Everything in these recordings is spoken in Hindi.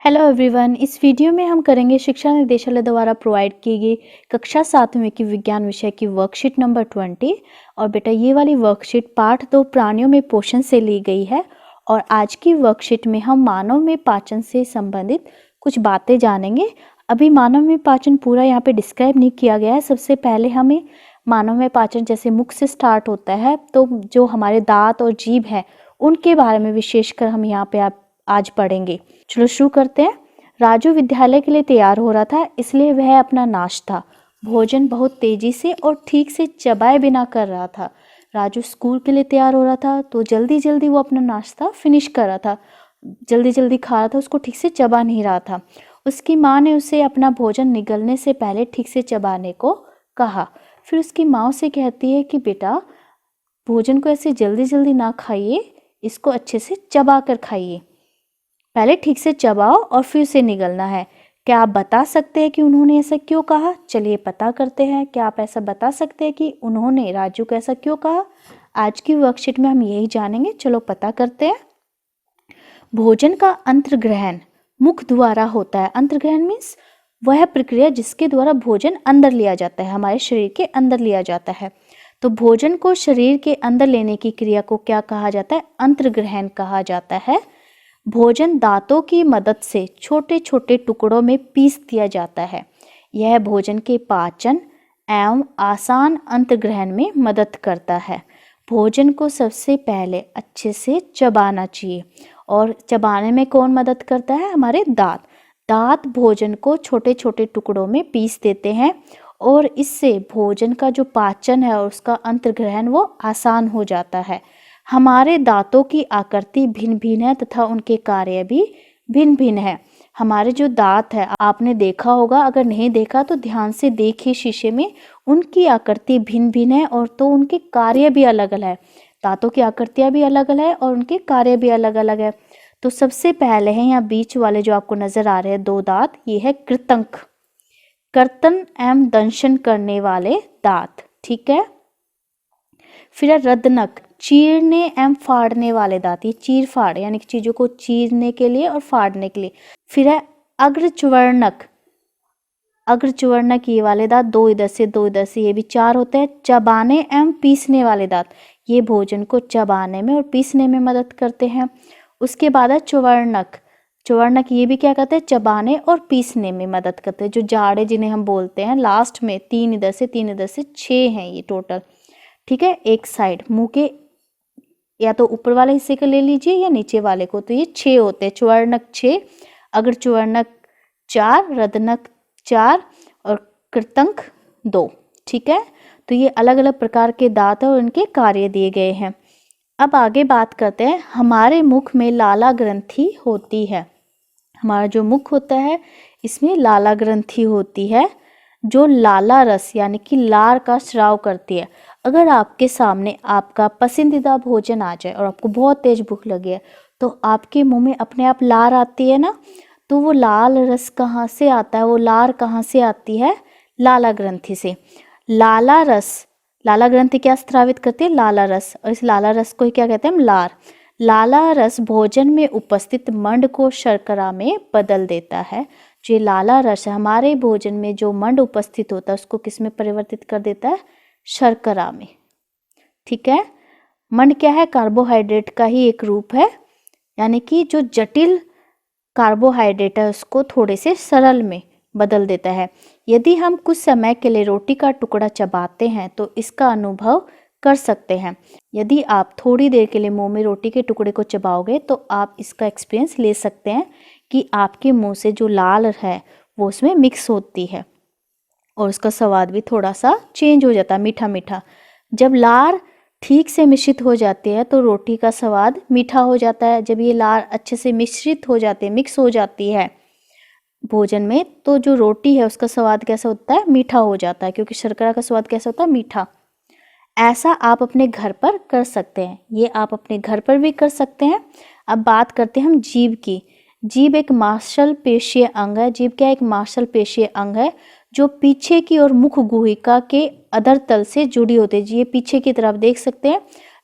हेलो एवरीवन, इस वीडियो में हम करेंगे शिक्षा निदेशालय द्वारा प्रोवाइड की गई कक्षा 7वीं की विज्ञान विषय की वर्कशीट नंबर 20। और बेटा ये वाली वर्कशीट पाठ 2 प्राणियों में पोषण से ली गई है। और आज की वर्कशीट में हम मानव में पाचन से संबंधित कुछ बातें जानेंगे। अभी मानव में पाचन पूरा यहाँ पे डिस्क्राइब नहीं किया गया है। सबसे पहले हमें मानव में पाचन जैसे मुख से स्टार्ट होता है, तो जो हमारे दांत और जीभ है उनके बारे में विशेषकर हम यहाँ पे आज पढ़ेंगे। चलो शुरू करते हैं। राजू विद्यालय के लिए तैयार हो रहा था, इसलिए वह अपना नाश्ता भोजन बहुत तेजी से और ठीक से चबाए बिना कर रहा था। राजू स्कूल के लिए तैयार हो रहा था, तो जल्दी जल्दी वो अपना नाश्ता फिनिश कर रहा था, जल्दी जल्दी खा रहा था, उसको ठीक से चबा नहीं रहा था। उसकी माँ ने उसे अपना भोजन निगलने से पहले ठीक से चबाने को कहा। फिर उसकी माँ उसे कहती है कि बेटा भोजन को ऐसे जल्दी जल्दी ना खाइए, इसको अच्छे से चबा कर खाइए, पहले ठीक से चबाओ और फिर उसे निगलना है। क्या आप बता सकते हैं कि उन्होंने ऐसा क्यों कहा? चलिए पता करते हैं। क्या आप ऐसा बता सकते हैं कि उन्होंने राजू को ऐसा क्यों कहा? आज की वर्कशीट में हम यही जानेंगे। चलो पता करते हैं। भोजन का अंतर्ग्रहण मुख द्वारा होता है। अंतर्ग्रहण मीन्स वह प्रक्रिया जिसके द्वारा भोजन अंदर लिया जाता है, हमारे शरीर के अंदर लिया जाता है। तो भोजन को शरीर के अंदर लेने की क्रिया को क्या कहा जाता है? अंतर्ग्रहण कहा जाता है। भोजन दांतों की मदद से छोटे छोटे टुकड़ों में पीस दिया जाता है। यह भोजन के पाचन एवं आसान अंतर्ग्रहण में मदद करता है। भोजन को सबसे पहले अच्छे से चबाना चाहिए, और चबाने में कौन मदद करता है? हमारे दांत। दांत भोजन को छोटे छोटे टुकड़ों में पीस देते हैं, और इससे भोजन का जो पाचन है और उसका अंतर्ग्रहण वो आसान हो जाता है। हमारे दांतों की आकृति भिन्न भिन्न है तथा उनके कार्य भी भिन्न भिन्न है। हमारे जो दांत है आपने देखा होगा, अगर नहीं देखा तो ध्यान से देखिए शीशे में, उनकी आकृति भिन्न भिन्न है और तो उनके कार्य भी अलग अलग है। दांतों की आकृतियां भी अलग अलग है और उनके कार्य भी अलग अलग है। तो सबसे पहले है यहाँ बीच वाले जो आपको नजर आ रहे हैं 2 दांत, ये है कृतंक, कर्तन एवं दंशन करने वाले दांत, ठीक है। फिर है रदनक, चीरने एवं फाड़ने वाले दांत, ये चीर फाड़ यानी कि चीजों को चीरने के लिए और फाड़ने के लिए। फिर है अग्रचुवर्णक, अग्रचुवर्णक ये वाले दांत, 2 इधर से 2 इधर से, ये भी 4 होते हैं। चबाने एवं पीसने वाले दांत, ये भोजन को चबाने में और पीसने में मदद करते हैं। उसके बाद है चुवर्णक, चुवर्णक ये भी क्या करते हैं? चबाने और पीसने में मदद करते हैं। जो जाड़े जिन्हें हम बोलते हैं, लास्ट में 3 इधर से 3 इधर से 6 हैं ये टोटल, ठीक है। एक साइड मुंह के या तो ऊपर वाले हिस्से को ले लीजिए या नीचे वाले को, तो ये 6 होते हैं। चुवर्णक 6, अग्र चुवर्णक 4, रदनक 4 और कृतंक 2, ठीक है। तो ये अलग अलग प्रकार के दांत और उनके कार्य दिए गए हैं। अब आगे बात करते हैं। हमारे मुख में लाला ग्रंथि होती है। हमारा जो मुख होता है इसमें लाला ग्रंथि होती है, जो लाला रस यानी कि लार का स्राव करती है। अगर आपके सामने आपका पसंदीदा भोजन आ जाए और आपको बहुत तेज भूख लगी है, तो आपके मुंह में अपने आप लार आती है ना। तो वो लाल रस कहाँ से आता है? वो लार कहाँ से आती है? लाला ग्रंथि से। लाला रस, लाला ग्रंथि क्या स्रावित करती है? लाला रस, और इस लाला रस को ही क्या कहते हैं हम? लार। लाला रस भोजन में उपस्थित मंड को शर्करा में बदल देता है। जो लाला रस है हमारे भोजन में जो मंड उपस्थित होता है उसको किस में परिवर्तित कर देता है? शर्करा में, ठीक है। मंड क्या है? कार्बोहाइड्रेट का ही एक रूप है, यानी कि जो जटिल कार्बोहाइड्रेट है उसको थोड़े से सरल में बदल देता है। यदि हम कुछ समय के लिए रोटी का टुकड़ा चबाते हैं तो इसका अनुभव कर सकते हैं। यदि आप थोड़ी देर के लिए मुंह में रोटी के टुकड़े को चबाओगे तो आप इसका एक्सपीरियंस ले सकते हैं कि आपके मुंह से जो लाल है वो उसमें मिक्स होती है और उसका स्वाद भी थोड़ा सा चेंज हो जाता है, मीठा मीठा। जब लार ठीक से मिश्रित हो जाती है तो रोटी का स्वाद मीठा हो जाता है। जब ये लार अच्छे से मिश्रित हो जाती है, मिक्स हो जाती है भोजन में, तो जो रोटी है उसका स्वाद कैसा होता है? मीठा हो जाता है, क्योंकि शर्करा का स्वाद कैसा होता है? मीठा। ऐसा आप अपने घर पर कर सकते हैं, ये आप अपने घर पर भी कर सकते हैं। अब बात करते हैं हम जीभ की। जीभ एक मांसपेशीय अंग है। जीभ क्या? एक मांसपेशीय अंग है जो पीछे की और मुख गुहिका के अधर तल से जुड़ी होती है। ये पीछे की तरफ देख सकते हैं,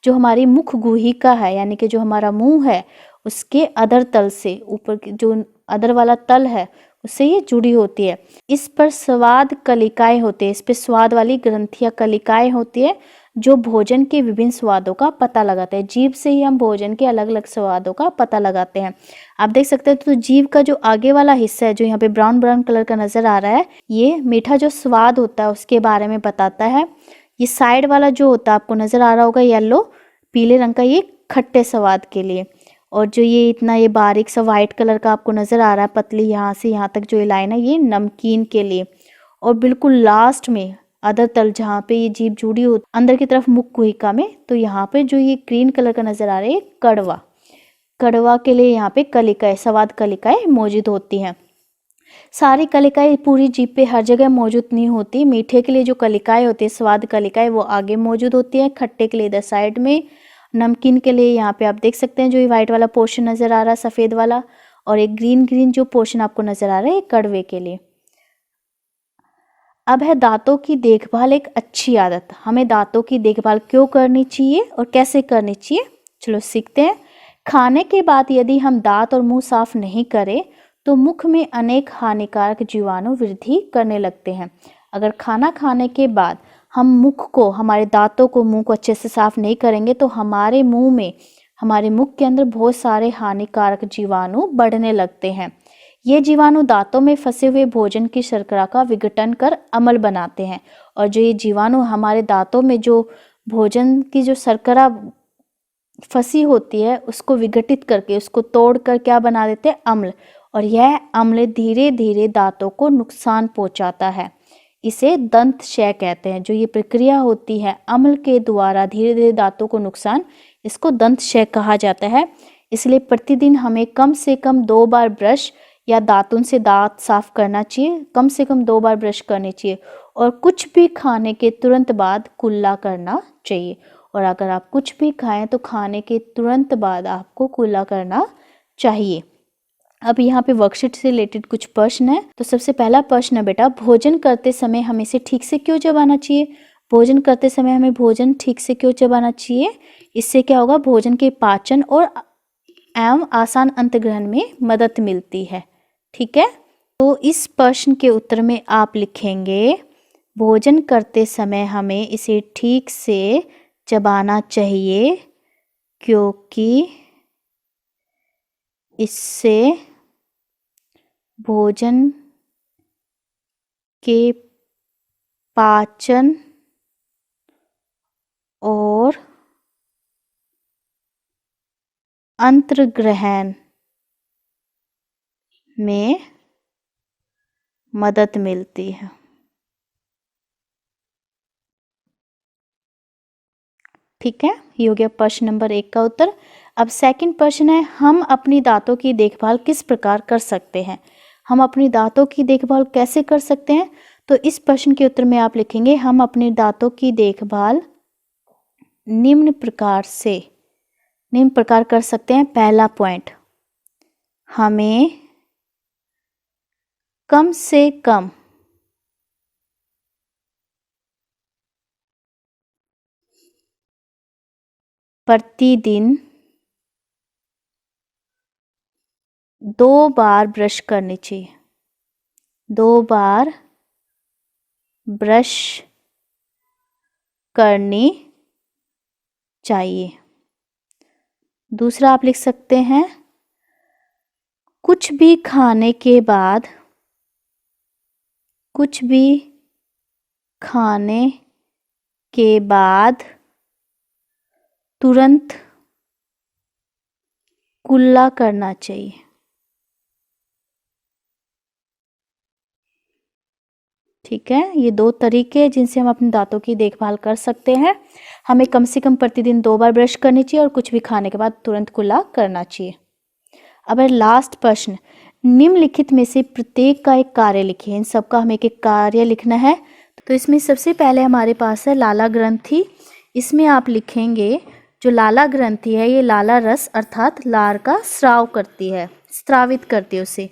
जो हमारी मुख गुहिका है यानी कि जो हमारा मुंह है उसके अधर तल से, ऊपर की जो अदर वाला तल है उससे ये जुड़ी होती है। इस पर स्वाद कलिकाएं होती है, इस पे स्वाद वाली ग्रंथियां कलिकाएं होती है जो भोजन के विभिन्न स्वादों का पता लगाते हैं। जीभ से ही हम भोजन के अलग अलग स्वादों का पता लगाते हैं। आप देख सकते हैं तो जीभ का जो आगे वाला हिस्सा है जो यहाँ पे ब्राउन ब्राउन कलर का नजर आ रहा है, ये मीठा जो स्वाद होता है उसके बारे में बताता है। ये साइड वाला जो होता है आपको नजर आ रहा होगा येलो पीले रंग का, ये खट्टे स्वाद के लिए। और जो ये इतना ये बारीक सा वाइट कलर का आपको नजर आ रहा है पतली यहाँ से यहाँ तक जो ये लाइन है, ये नमकीन के लिए। और बिल्कुल लास्ट में अदर तल जहाँ पे ये जीभ जुड़ी हो अंदर की तरफ मुख कुहिका में, तो यहाँ पे जो ये ग्रीन कलर का नजर आ रहा है कड़वा, कड़वा के लिए यहाँ पे कलिकाएं, स्वाद कलिकाएं मौजूद होती हैं। सारी कलिकाएं पूरी जीभ पे हर जगह मौजूद नहीं होती। मीठे के लिए जो कलिकाएं होती है स्वाद कलिकाएं वो आगे मौजूद होती है, खट्टे के लिए इधर साइड में, नमकीन के लिए यहाँ पे आप देख सकते हैं जो ये व्हाइट वाला पोर्शन नजर आ रहा है सफेद वाला, और एक ग्रीन ग्रीन जो पोर्शन आपको नजर आ रहा है कड़वे के लिए। अब है दांतों की देखभाल एक अच्छी आदत। हमें दांतों की देखभाल क्यों करनी चाहिए और कैसे करनी चाहिए, चलो सीखते हैं। खाने के बाद यदि हम दांत और मुंह साफ नहीं करें तो मुख में अनेक हानिकारक जीवाणु वृद्धि करने लगते हैं। अगर खाना खाने के बाद हम मुख को, हमारे दांतों को, मुंह को अच्छे से साफ नहीं करेंगे तो हमारे मुंह में, हमारे मुख के अंदर बहुत सारे हानिकारक जीवाणु बढ़ने लगते हैं। ये जीवाणु दांतों में फंसे हुए भोजन की शर्करा का विघटन कर अम्ल बनाते हैं, और जो ये जीवाणु हमारे दांतों में जो भोजन की जो शर्करा फंसी होती है उसको विघटित करके, उसको तोड़कर क्या बना देते हैं, अम्ल। और यह अम्ल धीरे धीरे दांतों को नुकसान पहुंचाता है। इसे दंत क्षय कहते हैं। जो ये प्रक्रिया होती है अम्ल के द्वारा धीरे धीरे दांतों को नुकसान, इसको दंत क्षय कहा जाता है। इसलिए प्रतिदिन हमें कम से कम 2 बार ब्रश या दातुन से दांत साफ करना चाहिए, कम से कम 2 बार ब्रश करनी चाहिए, और कुछ भी खाने के तुरंत बाद कुल्ला करना चाहिए। और अगर आप कुछ भी खाएं तो खाने के तुरंत बाद आपको कुल्ला करना चाहिए। अब यहाँ पे वर्कशीट से रिलेटेड कुछ प्रश्न है। तो सबसे पहला प्रश्न है बेटा, भोजन करते समय हमें इसे ठीक से क्यों चबाना चाहिए। भोजन करते समय हमें भोजन ठीक से क्यों चबाना चाहिए, इससे क्या होगा, भोजन के पाचन और एवं आसान अंतग्रहण में मदद मिलती है। ठीक है, तो इस प्रश्न के उत्तर में आप लिखेंगे भोजन करते समय हमें इसे ठीक से चबाना चाहिए क्योंकि इससे भोजन के पाचन और अंतर्ग्रहण में मदद मिलती है। ठीक है, ये हो गया प्रश्न नंबर 1 का उत्तर। अब सेकंड प्रश्न है, हम अपनी दांतों की देखभाल किस प्रकार कर सकते हैं। हम अपनी दांतों की देखभाल कैसे कर सकते हैं, तो इस प्रश्न के उत्तर में आप लिखेंगे हम अपने दांतों की देखभाल निम्न प्रकार कर सकते हैं। पहला पॉइंट, हमें कम से कम प्रतिदिन 2 बार ब्रश करनी चाहिए। 2 बार ब्रश करनी चाहिए। दूसरा आप लिख सकते हैं, कुछ भी खाने के बाद तुरंत कुल्ला करना चाहिए। ठीक है, ये 2 तरीके हैं जिनसे हम अपने दांतों की देखभाल कर सकते हैं। हमें कम से कम प्रतिदिन 2 बार ब्रश करनी चाहिए और कुछ भी खाने के बाद तुरंत कुल्ला करना चाहिए। अब है लास्ट प्रश्न, निम्नलिखित में से प्रत्येक का एक कार्य लिखिए। इन सबका हमें एक कार्य लिखना है। तो इसमें सबसे पहले हमारे पास है लाला ग्रंथि। इसमें आप लिखेंगे जो लाला ग्रंथि है ये लाला रस अर्थात लार का स्राव करती है, स्रावित करती है उसे।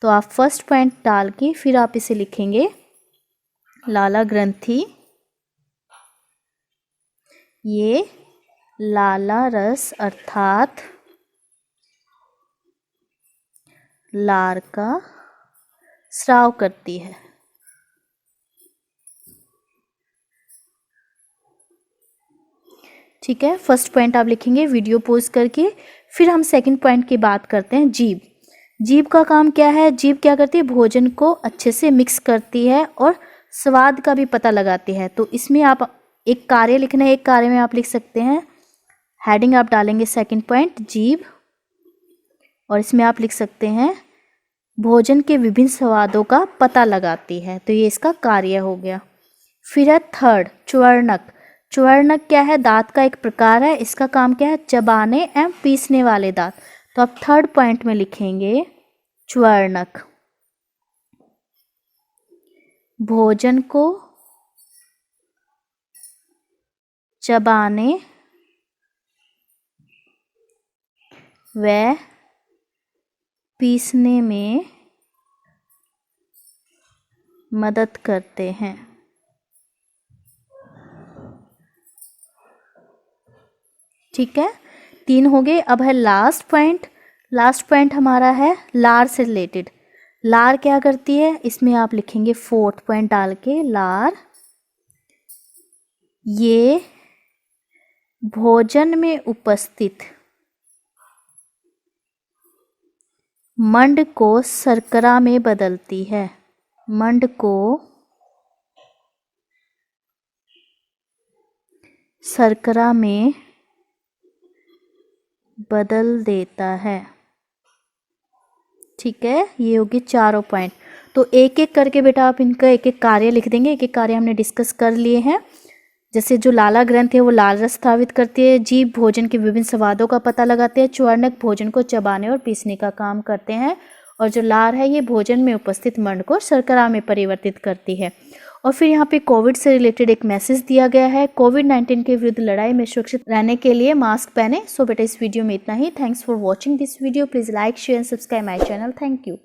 तो आप फर्स्ट पॉइंट डाल के फिर आप इसे लिखेंगे लाला ग्रंथि ये लाला रस अर्थात लार का स्राव करती है। ठीक है, फर्स्ट पॉइंट आप लिखेंगे वीडियो पॉज करके। फिर हम सेकंड पॉइंट की बात करते हैं। जीभ, जीभ का काम क्या है? जीभ क्या करती है? भोजन को अच्छे से मिक्स करती है और स्वाद का भी पता लगाती है। तो इसमें आप एक कार्य लिखना है, एक कार्य में आप लिख सकते हैं, हेडिंग आप डालेंगे सेकंड पॉइंट जीभ, और इसमें आप लिख सकते हैं भोजन के विभिन्न स्वादों का पता लगाती है। तो ये इसका कार्य हो गया। फिर है थर्ड च्वर्णक। च्वर्णक क्या है? दांत का एक प्रकार है। इसका काम क्या है? चबाने एवं पीसने वाले दांत। तो आप थर्ड पॉइंट में लिखेंगे च्वर्णक, भोजन को चबाने व पीसने में मदद करते हैं। ठीक है, 3 हो गए। अब है लास्ट पॉइंट। लास्ट पॉइंट हमारा है लार से रिलेटेड। लार क्या करती है? इसमें आप लिखेंगे फोर्थ पॉइंट डाल के, लार ये भोजन में उपस्थित मंड को शर्करा में बदलती है। मंड को शर्करा में बदल देता है। ठीक है, ये होगी चारों पॉइंट। तो एक एक करके बेटा आप इनका एक एक कार्य लिख देंगे। एक एक कार्य हमने डिस्कस कर लिए हैं। जैसे जो लाला ग्रंथ है वो लाल रस स्रावित करती है। जीभ भोजन के विभिन्न स्वादों का पता लगाते हैं। च्वर्णक भोजन को चबाने और पीसने का काम करते हैं। और जो लार है ये भोजन में उपस्थित मंड को शर्करा में परिवर्तित करती है। और फिर यहाँ पे कोविड से रिलेटेड एक मैसेज दिया गया है, कोविड-19 के विरुद्ध लड़ाई में सुरक्षित रहने के लिए मास्क पहने। सो बेटा इस वीडियो में इतना ही। Thanks for watching this video. Please like share and subscribe my channel. Thank you.